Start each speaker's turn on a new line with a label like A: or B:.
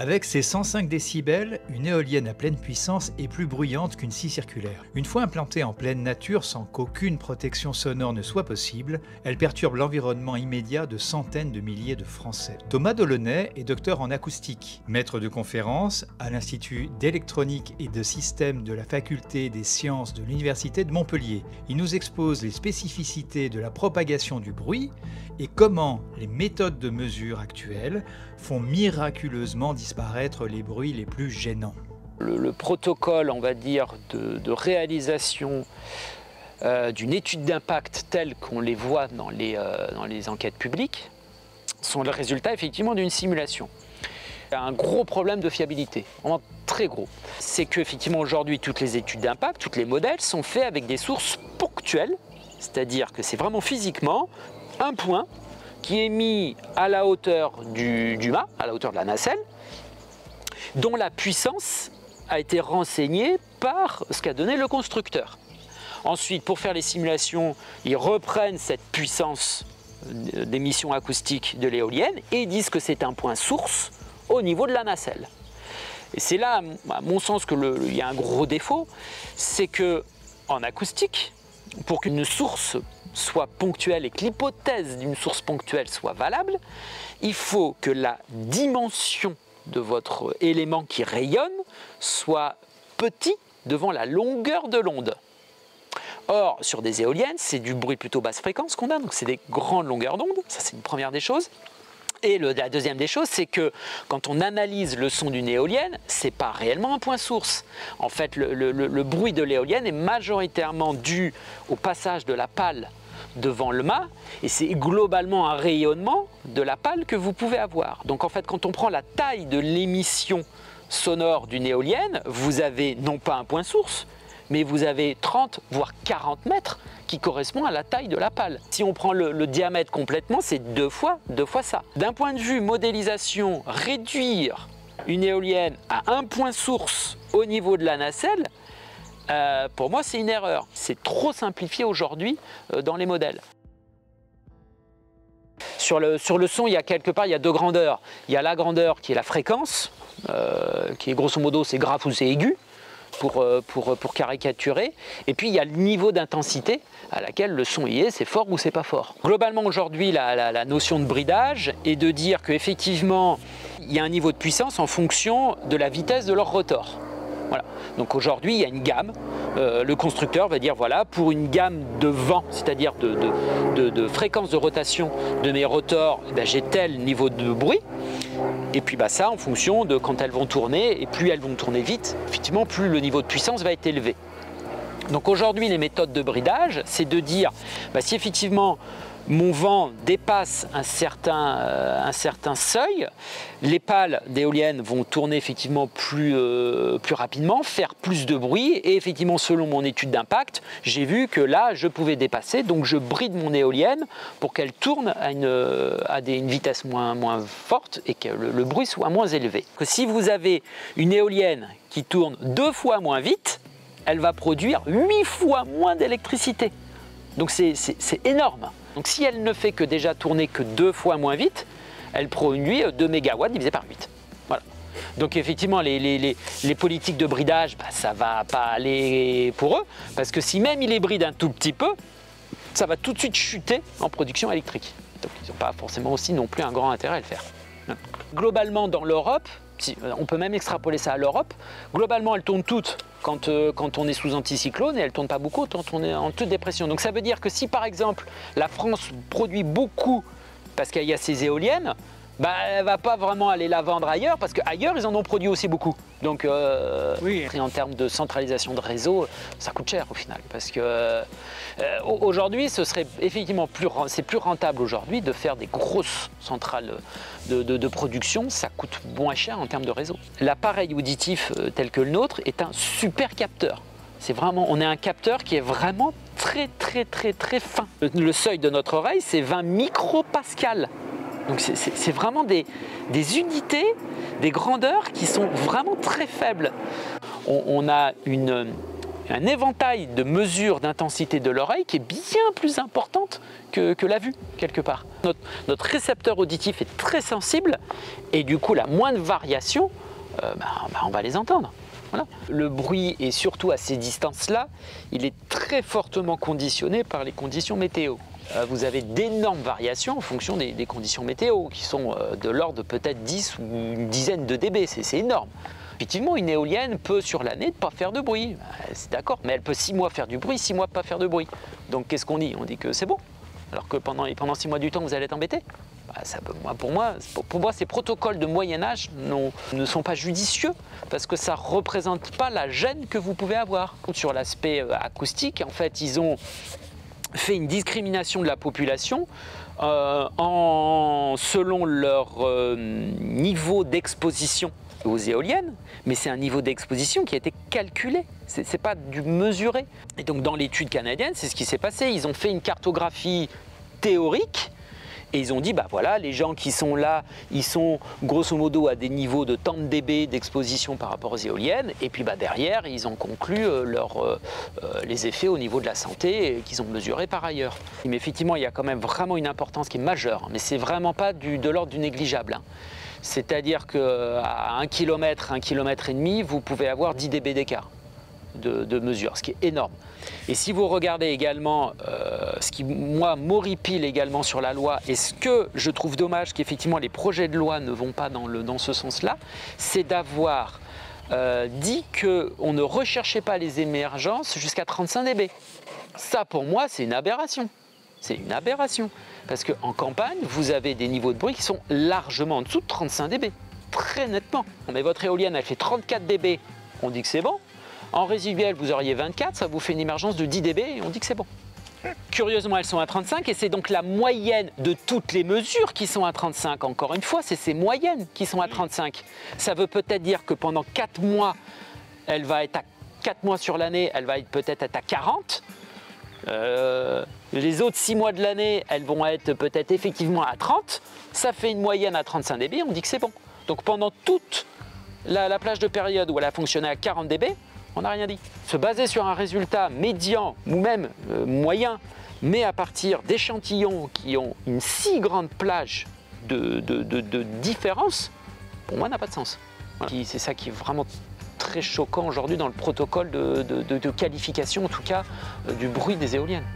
A: Avec ses 105 décibels, une éolienne à pleine puissance est plus bruyante qu'une scie circulaire. Une fois implantée en pleine nature sans qu'aucune protection sonore ne soit possible, elle perturbe l'environnement immédiat de centaines de milliers de Français. Thomas Delaunay est docteur en acoustique, maître de conférences à l'Institut d'électronique et de systèmes de la Faculté des sciences de l'Université de Montpellier. Il nous expose les spécificités de la propagation du bruit et comment les méthodes de mesure actuelles font miraculeusement disparaître les bruits les plus gênants.
B: Le protocole, on va dire, de réalisation d'une étude d'impact telle qu'on les voit dans les enquêtes publiques sont le résultat effectivement d'une simulation. Il y a un gros problème de fiabilité, vraiment très gros. C'est qu'effectivement aujourd'hui toutes les études d'impact, tous les modèles sont faits avec des sources ponctuelles, c'est-à-dire que c'est vraiment physiquement un point qui est mis à la hauteur du mât, à la hauteur de la nacelle, dont la puissance a été renseignée par ce qu'a donné le constructeur. Ensuite, pour faire les simulations, ils reprennent cette puissance d'émission acoustique de l'éolienne et disent que c'est un point source au niveau de la nacelle. Et c'est là, à mon sens, qu'il y a un gros défaut, c'est qu'en acoustique, pour qu'une source soit ponctuelle et que l'hypothèse d'une source ponctuelle soit valable, il faut que la dimension de votre élément qui rayonne soit petit devant la longueur de l'onde. Or, sur des éoliennes, c'est du bruit plutôt basse fréquence qu'on a, donc c'est des grandes longueurs d'onde, ça c'est une première des choses. Et la deuxième des choses, c'est que quand on analyse le son d'une éolienne, c'est pas réellement un point source. En fait, le bruit de l'éolienne est majoritairement dû au passage de la pale devant le mât, et c'est globalement un rayonnement de la pale que vous pouvez avoir. Donc en fait, quand on prend la taille de l'émission sonore d'une éolienne, vous avez non pas un point source, mais vous avez 30 voire 40 mètres qui correspond à la taille de la pale. Si on prend le diamètre complètement, c'est deux fois ça. D'un point de vue modélisation, réduire une éolienne à un point source au niveau de la nacelle, pour moi c'est une erreur. C'est trop simplifié aujourd'hui dans les modèles. Sur le son, il y a deux grandeurs. Il y a la grandeur qui est la fréquence, qui est grosso modo c'est grave ou c'est aigu, pour caricaturer. Et puis il y a le niveau d'intensité à laquelle le son y est, c'est fort ou c'est pas fort. Globalement aujourd'hui la notion de bridage est de dire qu'effectivement il y a un niveau de puissance en fonction de la vitesse de leur rotor. Voilà. Donc aujourd'hui il y a une gamme, le constructeur va dire voilà, pour une gamme de vent, c'est-à-dire de fréquence de rotation de mes rotors, ben, j'ai tel niveau de bruit. Et puis bah, ça en fonction de quand elles vont tourner, et plus elles vont tourner vite, effectivement plus le niveau de puissance va être élevé. Donc aujourd'hui les méthodes de bridage, c'est de dire bah, si effectivement mon vent dépasse un certain seuil, les pales d'éoliennes vont tourner effectivement plus rapidement, faire plus de bruit, et effectivement selon mon étude d'impact, j'ai vu que là je pouvais dépasser, donc je bride mon éolienne pour qu'elle tourne à une vitesse moins forte et que le bruit soit moins élevé. Que si vous avez une éolienne qui tourne 2 fois moins vite, elle va produire 8 fois moins d'électricité. Donc c'est énorme. Donc si elle ne fait que déjà tourner que 2 fois moins vite, elle produit 2 MW divisé par 8. Voilà. Donc effectivement, les politiques de bridage, bah, ça ne va pas aller pour eux, parce que si même ils les brident un tout petit peu, ça va tout de suite chuter en production électrique. Donc ils n'ont pas forcément aussi non plus un grand intérêt à le faire. Globalement, dans l'Europe, on peut même extrapoler ça à l'Europe, globalement elles tournent toutes quand on est sous anticyclone, et elles ne tournent pas beaucoup quand on est en toute dépression. Donc ça veut dire que si par exemple la France produit beaucoup parce qu'il y a ces éoliennes, bah, elle ne va pas vraiment aller la vendre ailleurs, parce qu'ailleurs ils en ont produit aussi beaucoup. Donc oui. En termes de centralisation de réseau, ça coûte cher au final, parce que aujourd'hui ce serait effectivement plus rentable aujourd'hui de faire des grosses centrales de production, ça coûte moins cher en termes de réseau. L'appareil auditif tel que le nôtre est un super capteur. On a un capteur qui est vraiment très fin. Le seuil de notre oreille c'est 20 micropascales. Donc c'est vraiment des unités, des grandeurs qui sont vraiment très faibles. On a une un éventail de mesures d'intensité de l'oreille qui est bien plus importante que la vue, quelque part. Notre récepteur auditif est très sensible et du coup, la moindre variation, on va les entendre. Voilà. Le bruit, et surtout à ces distances-là, il est très fortement conditionné par les conditions météo. Vous avez d'énormes variations en fonction des conditions météo, qui sont de l'ordre de peut-être 10 ou une dizaine de dB, c'est énorme. Effectivement, une éolienne peut sur l'année ne pas faire de bruit, c'est d'accord, mais elle peut 6 mois faire du bruit, 6 mois pas faire de bruit. Donc qu'est-ce qu'on dit? On dit que c'est bon, alors que pendant 6 mois du temps, vous allez être embêté. Pour moi, ces protocoles de Moyen-Âge ne sont pas judicieux parce que ça ne représente pas la gêne que vous pouvez avoir. Sur l'aspect acoustique, en fait, ils ont fait une discrimination de la population selon leur niveau d'exposition aux éoliennes, mais c'est un niveau d'exposition qui a été calculé, c'est pas du mesuré. Et donc dans l'étude canadienne, c'est ce qui s'est passé, ils ont fait une cartographie théorique. Et ils ont dit, voilà, les gens qui sont là, ils sont grosso modo à des niveaux de tant de dB d'exposition par rapport aux éoliennes. Et puis derrière, ils ont conclu les effets au niveau de la santé qu'ils ont mesurés par ailleurs. Mais effectivement, il y a quand même vraiment une importance qui est majeure. Mais c'est vraiment pas de l'ordre du négligeable. C'est-à-dire qu'à 1 km, 1 km et demi, vous pouvez avoir 10 dB d'écart de mesure, ce qui est énorme. Et si vous regardez également ce qui, moi, m'horripile également sur la loi, et ce que je trouve dommage qu'effectivement les projets de loi ne vont pas dans ce sens-là, c'est d'avoir dit qu'on ne recherchait pas les émergences jusqu'à 35 dB. Ça, pour moi, c'est une aberration. C'est une aberration. Parce qu'en campagne, vous avez des niveaux de bruit qui sont largement en dessous de 35 dB. Très nettement. Mais votre éolienne, elle fait 34 dB, on dit que c'est bon. En résiduel, vous auriez 24, ça vous fait une émergence de 10 dB et on dit que c'est bon. Curieusement, elles sont à 35 et c'est donc la moyenne de toutes les mesures qui sont à 35. Encore une fois, c'est ces moyennes qui sont à 35. Ça veut peut-être dire que pendant 4 mois, elle va être à 4 mois sur l'année, elle va peut-être être à 40. Les autres 6 mois de l'année, elles vont être peut-être effectivement à 30. Ça fait une moyenne à 35 dB, on dit que c'est bon. Donc pendant toute la plage de période où elle a fonctionné à 40 dB, on n'a rien dit. Se baser sur un résultat médian ou même moyen, mais à partir d'échantillons qui ont une si grande plage de différence, pour moi, n'a pas de sens. Voilà. C'est ça qui est vraiment très choquant aujourd'hui dans le protocole de qualification, en tout cas, du bruit des éoliennes.